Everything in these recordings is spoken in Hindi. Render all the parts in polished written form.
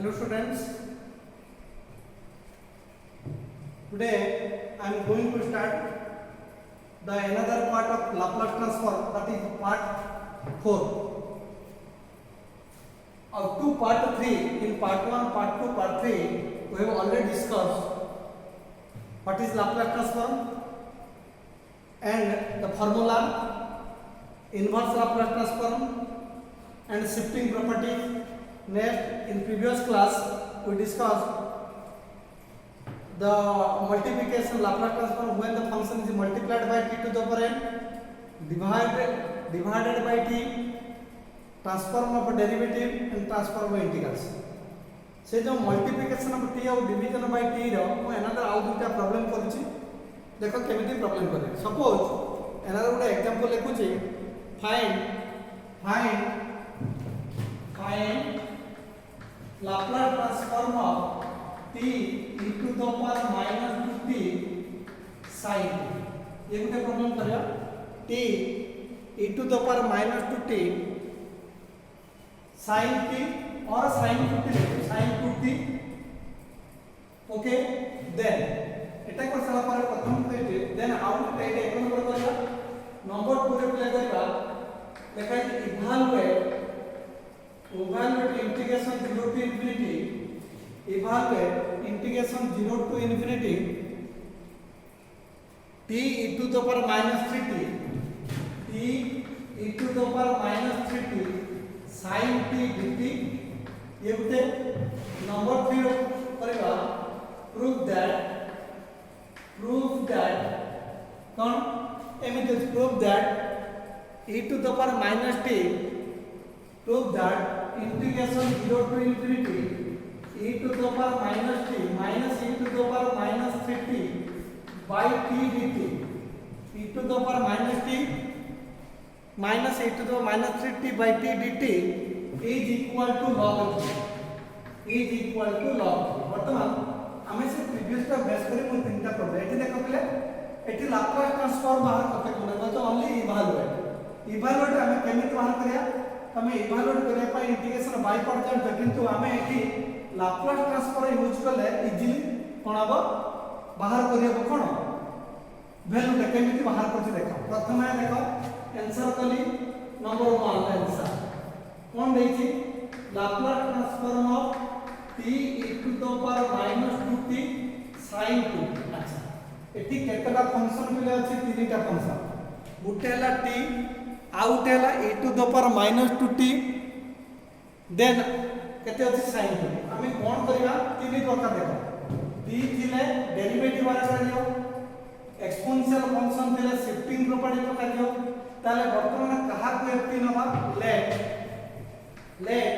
Hello students, today I am going to start the another part of Laplace transform, that is part 4. Up to part 3, in part 1, part 2, part 3, we have already discussed what is Laplace transform and the formula, inverse Laplace transform and shifting properties. Next, in previous class we discussed the multiplication Laplace transform when the function is multiplied by t to the power n divided by t, transform of derivative and transform of integrals. से जो multiplication of t और division by t रो मैं another आउ दुटा problem करूची देखो केमिति problem करे. Suppose another ଗୋଟେ example लिखुची find Laplace transform of t e to the power minus 2t sin t. ये गोटे प्रॉब्लम करिया t e to the power minus 2t sin t और sin 2t sin 2t. Okay then एटा को सला पर प्रथम कहिते देन आउट पे एक नंबर करिया नंबर 2 रे प्ले करिया देखा evaluate integration 0 to infinity, evaluate integration 0 to infinity t e to the power minus 3t e to the power minus 3t sin t dt. ये गोटे नंबर 3 करिवा prove that कौन एमिति prove that e to the power minus t, prove that integration 0 to infinity e to the power minus t minus e to the power minus 3t by t dt e to the power minus t minus e to the minus 3t by t dt is equal to log 3 वर्तमान आमे से प्रीवियस टा बेस करी मु तीनटा प्रॉब्लम एठी देखो पले एठी लाप्लास ट्रांसफॉर्म बाहर करते कोन तो ओनली इवैल्यूएट आमे केमिति बाहर करिया हमें इवैल्यूएट करने पर इंटीग्रेशन बाय पार्ट जानते किंतु हमें एठी लाप्लास ट्रांसफॉर्म यूज करले इजीली कोन अब बाहर करियब कोन वैल्यू टा केमिति बाहर करछि देखो. प्रथम है देखो आंसर कली नंबर 1 आंसर कोन देछि Laplace transform of t e to the power minus 2t sin 2. अच्छा एठी केतटा फंक्शन मिले अछि तीनटा फंक्शन गुटेला t आउट हैला e to the power minus 2t then केते अछि sin 2. हमें कोन करिवा तीन प्रकार देखो t थिले डेरिवेटिव वाला करियो एक्सपोनेंशियल फंक्शन थिले शिफ्टिंग प्रॉपर्टी को करियो ताले वर्तमान कहा को ft नबा let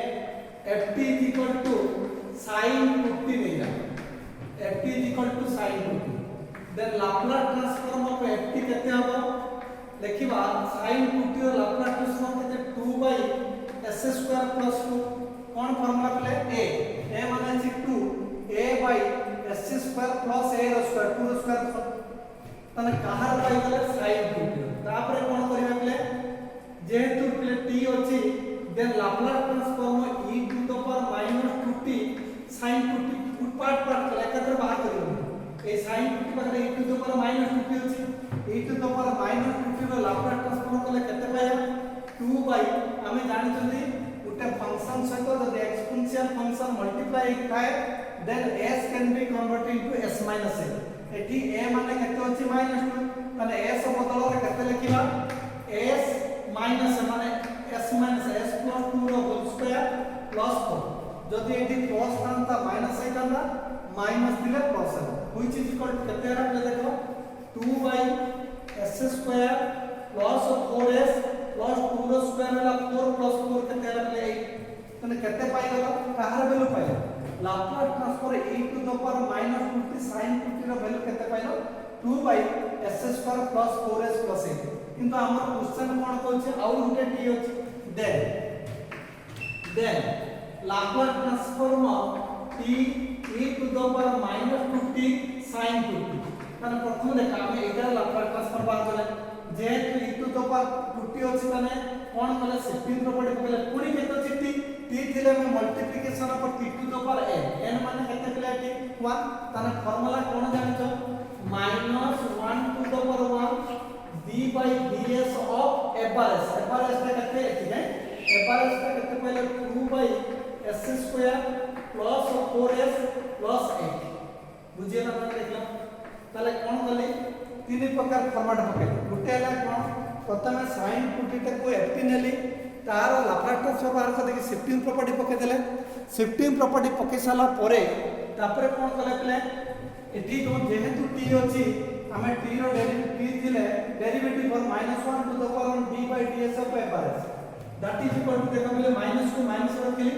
ft is equal to sin 2t नेला ft is equal to sin 2t then Laplace transform of ft केते हबो देखिबा sin 2t और लाप्लास ट्रांसफॉर्म केते 2 by s² plus 2 cone formula पले a माने अछि 2 a by s² plus a रो स्क्वायर 2 रो स्क्वायर तने कहार पाई गले sin 2t तापरे कोन करिबा पले जेहेतु पले t अछि then Laplace transform e to the power minus 2t sin 2t part कले एकत्र बाहर करियो ए sin 2t पारे e to the power minus 2t अछि e to the power minus 2t रो लाप्लास ट्रांसफॉर्म कले केते पाया 2 by हमें जानि जल्दी उटे फंक्शन सहित जदि एक्सपोनेंशियल फंक्शन मल्टीप्लाई थाए then s can be converted into s minus a. एठी a माने केते अछि -2 तने s बदल रे केते लिखिबा s minus माने s minus s plus 2 रो होल स्क्वायर plus 4 जदि एठी प्लस थांता माइनस आइतांदा माइनस दिले plus which is equal to केते रा देखो 2 by s square plus 4s plus 2 रो स्क्वायर वाला 4 plus 4 केते रा 8 तने केते पाई गलो कहार वैल्यू पाइलो Laplace transform e to the power minus 2t sin 2t रो वैल्यू केते पाइलो 2 by s square plus 4s plus 8 किंतु हमर क्वेश्चन कोन कहै छै और गुटे t अछि then Laplace transform of t e to the power minus 2t sin 2t ताने प्रथम देखा हमें एटा लाप्लास ट्रांसफॉर्म बाहर गले जेहेतु e to the power 2t अछि ताने कोन कले शिफ्टिंग प्रॉपर्टी कले पुनी केते अछि t t थिले में multiplication of t to the power n माने केते पिला t 1 ताने फार्मूला कोन जानिछो -1 to the power 1 d by ds of average ता केते एठी है एवरेज ता केते पहले 2 by s square plus 4s plus 8 बुझिए ना देखला ताले कोन गले तीन प्रकार फॉर्मेट पकेले गुटे हला कोन प्रथमे sin कुटीटा को ft नेली तार लाप्लास ट्रांसफॉर्म बाहर कर देखि शिफ्टिंग प्रॉपर्टी पके देले शिफ्टिंग प्रॉपर्टी पके साला परे तापरे कोन कले प्ले एठी को जेहेतु t अछि हमें t रो derivative for -1 to the power d by ds of average that is equal to देखा मिले माइनस को माइनस रखली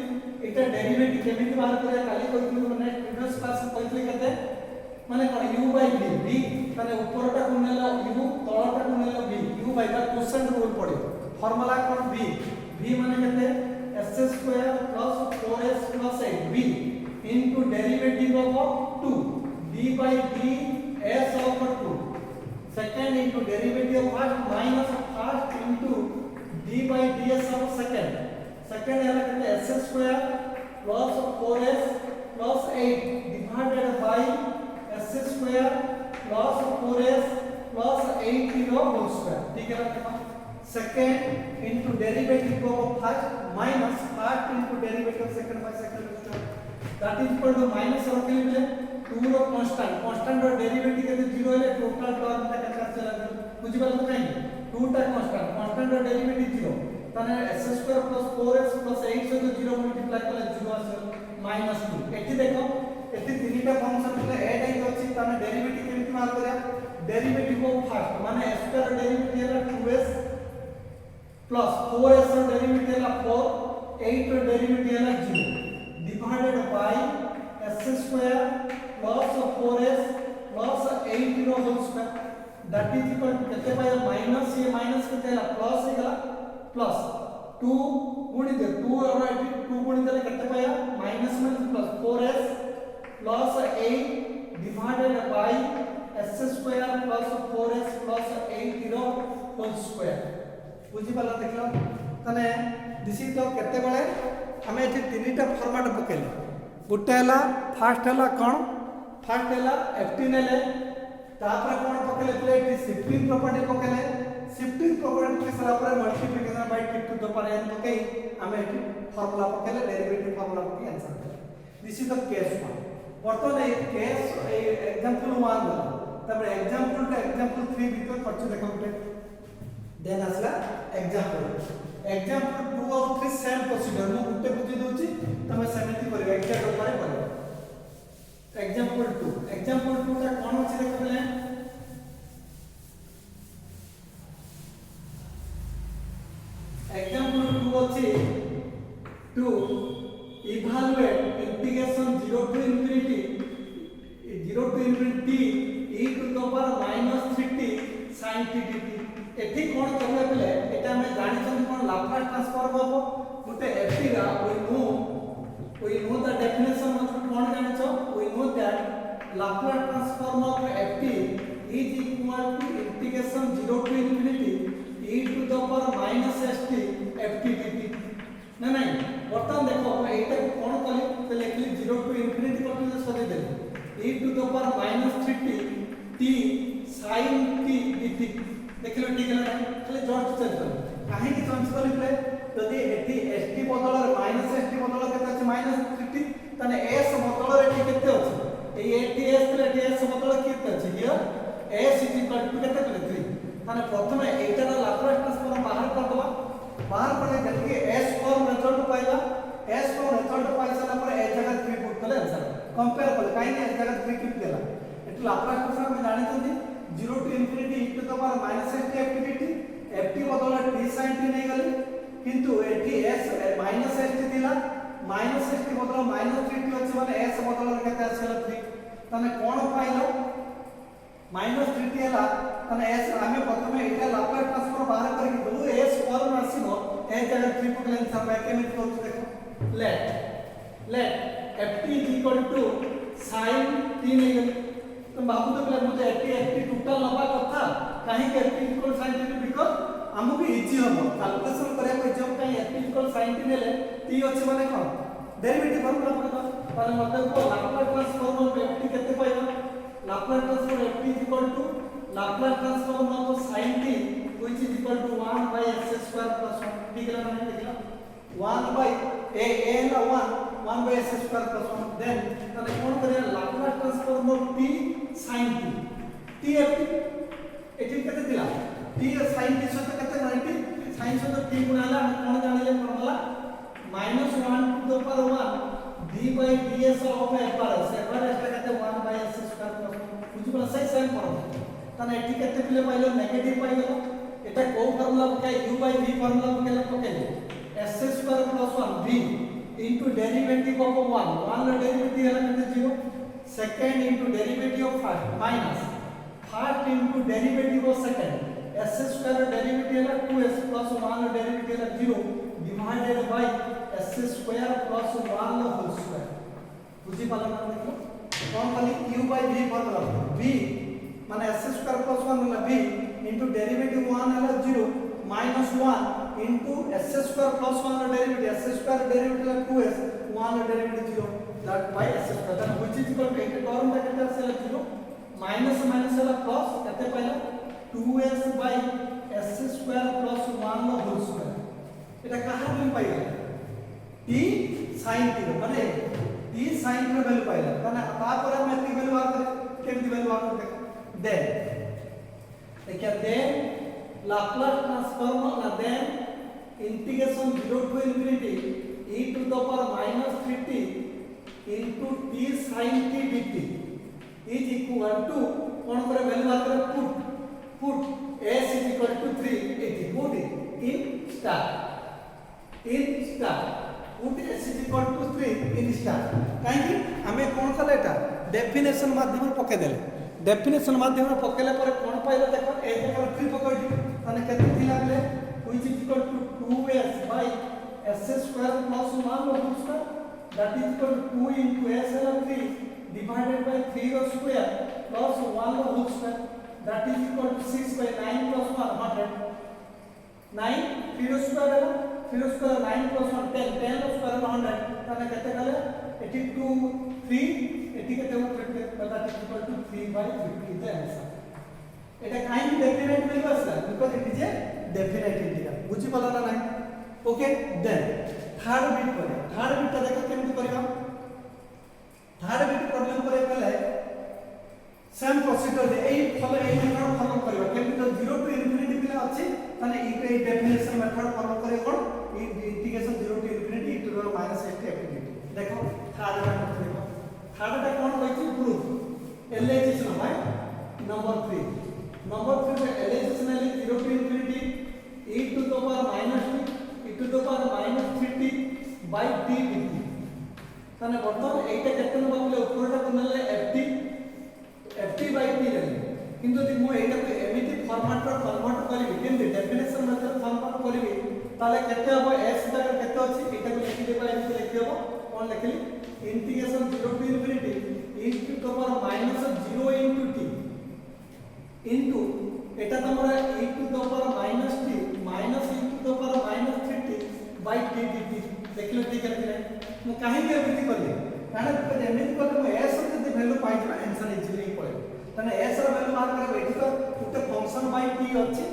एटा डेरिवेटिव केमिति बाहर करे काली कहथि माने प्रीवियस क्लास में कहथि केते माने कोन u by v v माने ऊपरटा को नेला u तळटा को नेला v u by the question rule पड़े फार्मूला कोन v v माने केते s square plus 4s plus 8 v into derivative of 2 d by d s of 2 second into derivative of first minus first into d by ds of second second है कहते हैं s square plus 4s plus 8 divided by s square plus 4s plus 8 the whole square ठीक है ना second into derivative of first minus first into derivative of second by second that is equal to minus और के लिए 2 रो कांस्टेंट रो डेरिवेटिव के 0 है टोटल टर्म ता केतना चला बुझि बाल तो नहीं 2 टा कांस्टेंट रो डेरिवेटिव 0 तने s square plus 4s plus 8 से 0 मल्टीप्लाई करले 0 आसे -2 एठी देखो एठी तीनटा फंक्शन ले a टाइप अछि तने डेरिवेटिव केमिति मार करिया डेरिवेटिव ऑफ फर्स्ट माने s स्क्वायर डेरिवेटिव है 2s प्लस 4s रो डेरिवेटिव है 4 8 रो डेरिवेटिव है 0 divided by s square plus 4s plus 8 रो whole square that is equal to केते पाए माइनस ये माइनस केते हला प्लस हेला प्लस 2 गुणित 2 और 2 गुणित ले केते पाए माइनस में plus 4s plus 8 divided by s square plus 4s plus 8 रो होल स्क्वायर बुझि पाला देखलो तने दिस इज द केते बेले हमें एठी तीनटा फॉर्मेट पकेले गुटे हला फर्स्ट हला कोन फर्स्ट हला ft नेले तापर कोन पकेले प्लेट शिफ्टिंग प्रॉपर्टी पकेले शिफ्टिंग प्रॉपर्टी के सारा पर multiplication by t to the power n पकेई हमें एठी फार्मूला पकेले डेरिवेटिव फार्मूला पके answer this is the case 1 बर्तमान ए केस एग्जांपल 1 वाला तब एग्जांपल टू एग्जांपल 3 भीतर खर्च देखो गुटे देन आसला एग्जांपल 2 और 3 सेम प्रोसीजर मु गुटे बुझी दोची तमे समिति करियो एग्जांपल ऊपर करियो एग्जांपल 2 ता कोन अछि देखले एग्जांपल 2 अछि to evaluate integration 0 to infinity t e to the power -3t sin t dt एठी कोन करले पले एटा हम जानि छन कोन लाप्लास ट्रांसफॉर्म हो गुटे ft रा we know the definition मतलब कोन जानि छ we know that Laplace transform of ft is equal to integration 0 to infinity e to the power -st ft dt ना नहीं बर्तन देखो एटा कोन कले तो लिखली 0 to infinity करके सदे दे e to the power -3t t sin t dt देखलो ठीक है ना खाली जस्ट चेंज कर काहे की चेंज कर ले यदि एठी st बदल -st बदल केते अछि -3t तने s बदल एठी केते अछि ए ts रे ts बदल केते अछि here s is equal to केते करे 3 तने प्रथमे एटा लाप्लास ट्रांसफॉर्म बाहर कर दबा बाहर पड़े जल्दी s फॉर्म रिजल्ट पाइला s फॉर्म रिजल्ट पाइ साला पर ए जगह 3 पुट कले आंसर कंपेयर कर काहे ए जगह 3 किप देला एठी लाप्लास ट्रांसफॉर्म में जानि छथि 0 to infinity e to the power -st ft dt ft बदल t sin t नहीं गले किंतु एठी s -st दिला -st बदल -3t अछि माने s बदल केते आछला 3 तने कोन पाइलो -3t हला तने s आमे प्रथमे एटा लाप्लास ट्रांसफॉर्म बाहर करके दो s फॉर्म आसीबो ए जगह 3 पुट लेन सब केमिति करछ देखो let ft sin t नहीं गले तो बाबू तो बोले मुझे 80 टोटल नबा कथा काहे के 80 इक्वल sin t बिकॉज़ हमहु भी इजी हम कैलकुलेशन करे को जब काहे 80 इक्वल sin t नेले t अछि माने कोन डेरिवेटिव फार्मूला पकड़ ताले मतलब को लाप्लास ट्रांसफॉर्म ऑफ ft केते पाइबा Laplace transform ft is equal to Laplace transform of sin t which is equal to 1 by x² plus 1 ठीक है ना देखला 1 by a है 1 by x² plus 1 देन ताले कोन करिया Laplace transform of t sin t t ft एठी केते दिला t sin t सहित केते 90 sin सहित t गुणाला हम कोन जानिले formula -1 to the power 1 d by ds of FRS FRS कहते 1 by s स्क्वायर प्लस बुझि बोला सही सेम फॉर्मूला तने एठी केते पिले पाइलो नेगेटिव पाइलो एटा को फॉर्मूला पकाय u by v फॉर्मूला पकेले पकेले s square plus 1 v into derivative of 1 1 ର डेरिवेटिव ହେଲା केते 0 second into derivative of first minus first into derivative of second s square derivative ହେଲା 2s plus 1 ର डेरिवेटिव ହେଲା 0 divided by s square plus 1 whole square बुझी पाला ना देखो कौन खाली u by v formula v माने s square plus 1 होला v into derivative 1 होला 0 minus 1 into s square plus 1 ର डेरिवेटिव s square डेरिवेटिव होला 2s 1 ର derivative 0 that by s square then which is equal to 8 term का केते आसेला 0 minus minus होला plus केते पाइला 2s by s square plus 1 ର whole square এটা কাহার ভ্যালু পাইলা t sin t মানে t sin t ভ্যালু পাইলা মানে তারপরে আমি এত ভ্যালু বার করে কেমতি ভ্যালু বার করে দেন देखिए देन लाप्लास ट्रांसफॉर्म ना then integration 0 to infinity e to the power -3t into t sin t dt is equal to कोन करे वैल्यू বার করে put s is equal to 380 put in star put s is equal to 3 in star काहे हमें कोन कले एटा डेफिनेशन माध्यम पके देले डेफिनेशन माध्यम पकेले पर कोन पाइले देखो ए जगह 3 पकड़ माने केते थिला ले which is equal to 2s by s square plus 1 whole square that is equal to 2 into s ହେଲା 3 divided by 3 ର square plus 1 ର whole square that is equal to 6 by 9 plus 1 100 9 3 ର square ହେଲା 3 ର square 9 plus 1 10 10 ର square 100 ताने केते गले 82 3 एटी केते हो that is equal to 3 by 50 is the answer এটা কাইন্ড ডেফিনেট ভ্যালু আছে because it is a definite integral বুঝি পালা না নাই ওকে দেন থার্ড বিট করে থার্ড বিটটা দেখো কেমতি করিবা থার্ড বিট প্রবলেম করে গেলে সেম প্রসিডিউর দে এই ফলো এই মেথড ফলো করিবা কেমতি তো 0 টু ইনফিনিটি পিলা আছে তাহলে এই ডেফিনেশন মেথড ফলো করে কোন integration 0 to infinity e to the minus s t ft देखो थर्ड टा देखो थर्ड टा कोन होई प्रूफ LHS न भाई नंबर 3 में LHS ने 0 to infinity e to the power minus t e to the power minus 3t by t dt तने वर्तमान एटा केते न बाबले उपरटा कोनले ft by t ले किंतु यदि मो एटा को एमिति फॉर्मेट रो कन्वर्ट करिवि केमति डेफिनेशन मेथड फॉर्मेट करिवि ताले केते हबो s जगह केते अछि एटा को लिखि देबा एमिति लिखि देबो कोन लिखली integration 0 to infinity e to the power minus 0 into t into এটা তোমরা e to the power minus t minus e to the power minus 3t by t dt देखले ठीक है मु काहे के एमिति करले कारण बिकज एमिति करले मु s रो जदी वैल्यू पाइ जबा आंसर इजीली पळे तने s रो वैल्यू मार करबे एठी तो गुटे फंक्शन बाय t अछि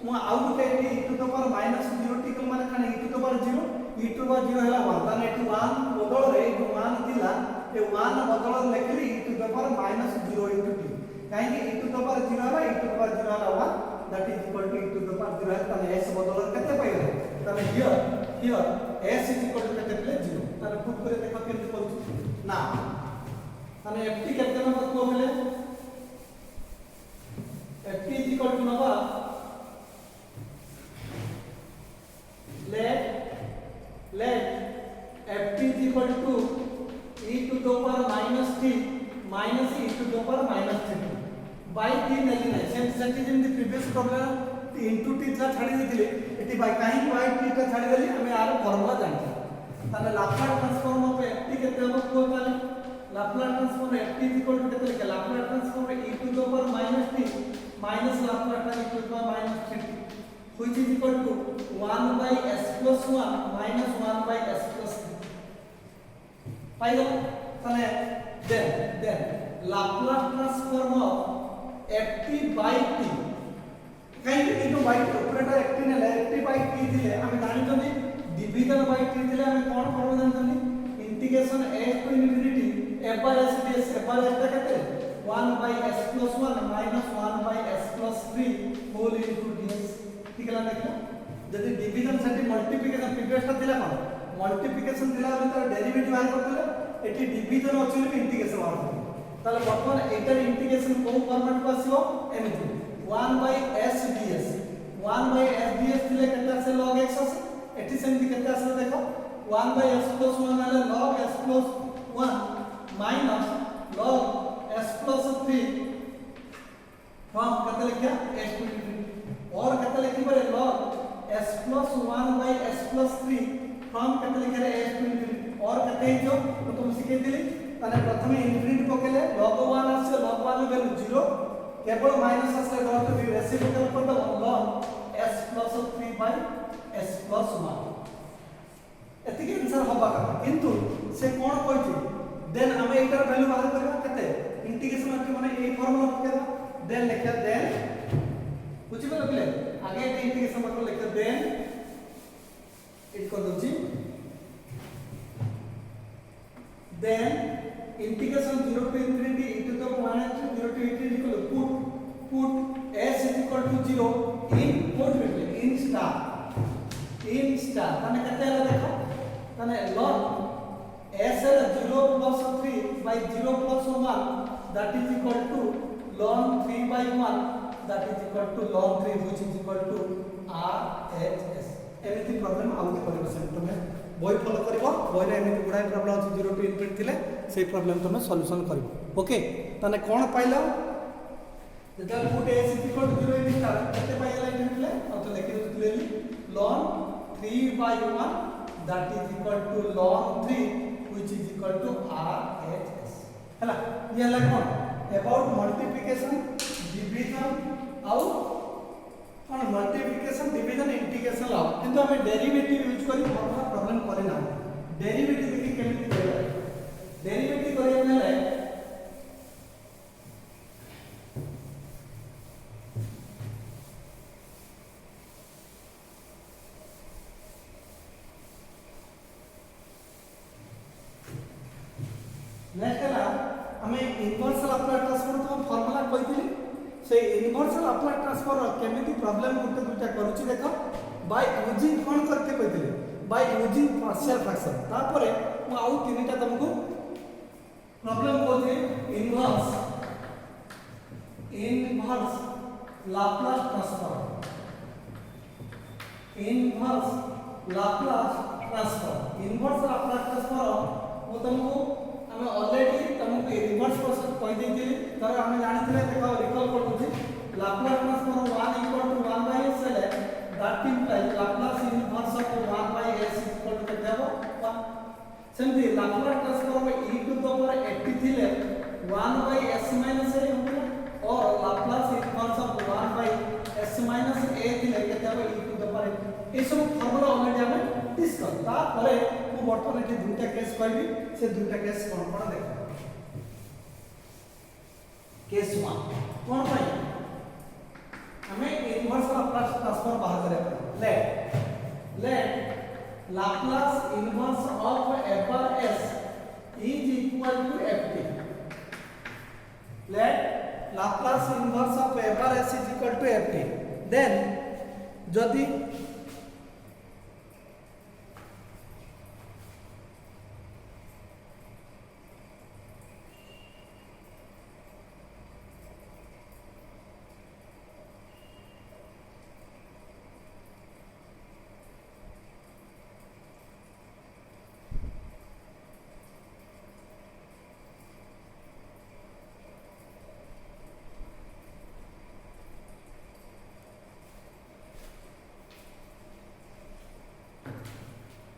मु आउ गुटे e to the power minus 0t को माने काने e to the power 0 e to the power 0 हला 1 तने एठी 1 बदल रे 1 थिला ए 1 बदल लेखली e to the power minus 0 into t काहे कि e to the power 0 हला e to the power 0 हला 1 that is equal to e to the power 0 है तने s बदल केते पाइले तने here s is equal to केते प्ले 0 तने पुट करे देखो केते पड़छ ना तने ft केते नंबर को मिले ft is equal to number let ft is equal to e to the power minus t minus e to the power minus 3 by t नहीं है same set in the previous problem into t था छाडी देथिले एटी बाय काहे by t का छाडी देली हमें आर फार्मूला जानते ताले लाप्लास ट्रांसफॉर्म ऑफ ft केते हम को ताले Laplace transform ft is equal to केते लिखे Laplace transform e to the power minus t minus Laplace transform e to the power minus 3t which is equal to 1 by s plus 1 minus 1 by s plus पाइगला ताने then Laplace transform of ft by t कहीं इनो बाय ऑपरेटर ft ने ft by t दिले हम जानि जनी डिवीजन by t दिले हम कोन करबो जाननी integration a to infinity f by s ds f by s केते 1 by s plus 1 minus 1 by s plus 3 whole into ds ठीक है देखला जदि डिवीजन सेठी मल्टीप्लिकेशन प्रीवियस ता थिला कोन मल्टीप्लिकेशन थिला तो डेरिवेटिव बाहर करथिला एठी डिवीजन अछि इंटीग्रेशन बाहर करथिला ताले वर्तमान एटर इंटीग्रेशन को फॉर्मेट को आसीबो एमिति 1 by s ds 1 by s ds थिले केते से log x आसे एठी सेमति केते आसे देखो 1 by s plus 1 आले log s plus 1 minus log s plus 3 from केते लिखया s to और केते लिखि परे log s plus 1 by s plus 3 from केते लिखरे s to और केते जो तो तुम सिखे दिली ताने प्रथमे इनफिनिटी पकेले log 1 आसे log 1 वैल्यू 0 केवल माइनस आसे डॉट भी रेसिप्रोकल कर दो log s plus 3 by s plus 1 एतिके answer होबा कथा किंतु से कोन कहछि देन हमें एटर वैल्यू बाहर करबा केते इंटीग्रेशन के माने ए फार्मूला पकेबा देन लिखा देन बुझि गेल पिले आगे ए इंटीग्रेशन मतलब लिखा देन इट कर दोछि then integration 0 to infinity e to the minus 0 to infinity equal put s is equal to 0 in star तने कहते हैं देखो तने log s is 0 plus 3 by 0 plus 1 that is equal to log 3 by 1 that is equal to log 3 which is equal to RHS एमिति प्रॉब्लम आउट करबो से तुमे बॉय फॉलो करबो बॉय रे एमिति गुडा प्रॉब्लम अछि 0 to infinity थिले से प्रॉब्लम तुमे सॉल्यूशन करबो ओके तने कोन पाइलो जदि put s is equal to 0 in star केते पाइला इनले और तो लिखि दो clearly log 3 by 1 that is equal to log 3 which is equal to RHS हैला ये हला कोन अबाउट मल्टीप्लिकेशन डिवीजन आउ कोन मल्टीप्लिकेशन डिवीजन इंटीग्रेशन लाओ किंतु हमें डेरिवेटिव यूज करी फॉर्मूला प्रॉब्लम करे ना डेरिवेटिव देखि केमिति करबा डेरिवेटिव करे नेले नेक्स्ट है हमें इनवर्स लाप्लास ट्रांसफॉर्म तो फार्मूला कहिथिली से इनवर्स लाप्लास ट्रांसफॉर्म केमिति प्रॉब्लम गुटे दुटा करूची देखो बाय यूजिंग कोन करके कहिथिली बाय यूजिंग पार्शियल फ्रैक्शन तापरे मु आउ तीनटा तुमको प्रॉब्लम कोथि inverse Laplace transform inverse Laplace transform वो तुमको हमें ऑलरेडी तुमको रिवर्स प्रोसेस कहि देथिली तर हमें जानिथिले देखो रिकॉल कर दोछि Laplace transform 1 equal to 1 by s है that implies Laplace inverse of 1 by s equal to केते हो 1 सेमति Laplace transform e to the power 80 थिले 1 बाय s माइनस a होगा और Laplace inverse of 1 by s minus a थिले केते हो e to the power a सब फार्मूला ऑलरेडी हमें डिस्कस ता परे वर्तमान एठी दुटा केस कहबी से दुटा केस कोन कोन देखो केस 1 कोन भाई हमें इनवर्स लाप्लास ट्रांसफॉर्म बाहर करे let Laplace inverse of f bar s is equal to ft let Laplace inverse of f bar s is equal to ft then जदी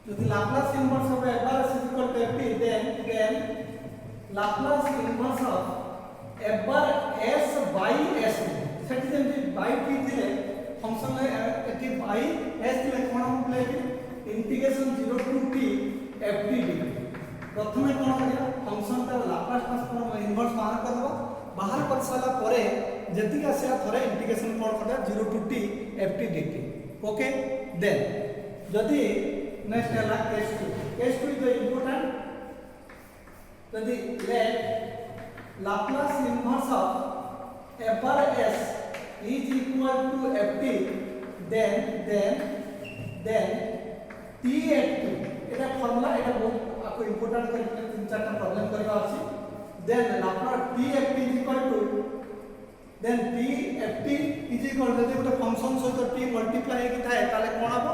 the Laplace inverse of f bar is equal to ft then Laplace inverse of f bar s by s सेठी जेमति by t थिले फंक्शन ले एटी by s थिले कोन हम प्ले इंटीग्रेशन 0 to t ft प्रथमे कोन कोन करिया फंक्शन का लाप्लास ट्रांसफॉर्म इनवर्स बाहर करबा बाहर कर साला परे जति का से थरे इंटीग्रेशन कोन करबा 0 to t ft dt okay then जदि नेक्स्ट है केस 2 इज इंपोर्टेंट जदि let Laplace inverse of f bar s is equal to ft then t at 2 এটা ফর্মুলা এটা বহুত आपको इंपोर्टेंट करके तीन चार प्रॉब्लम करबा अछि then Laplace t ft is equal to then t ft is equal to जदि गोटे फंक्शन सहित t मल्टीप्लाई कि थाए ताले कोन हबो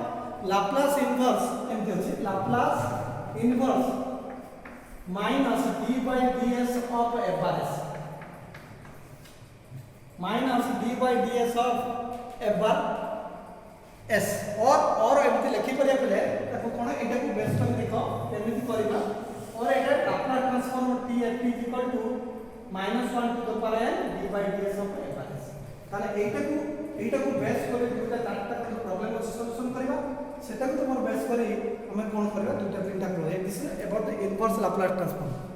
लाप्लास इनवर्स एमति अछि Laplace inverse minus d by ds of f bar s minus d by ds of f bar s और एमति लिखि परिया पले ताको कोन एटा को बेस कर देखो एमति करबा और एटा Laplace transform t f is equal to -1 to the power n d by ds of f bar s ताले एटा को बेस करे दुटा चारटा प्रॉब्लम सॉल्यूशन करबा सेटा को तमर बेस करे हमें कोन करबा दुटा तीनटा problem this about the inverse Laplace transform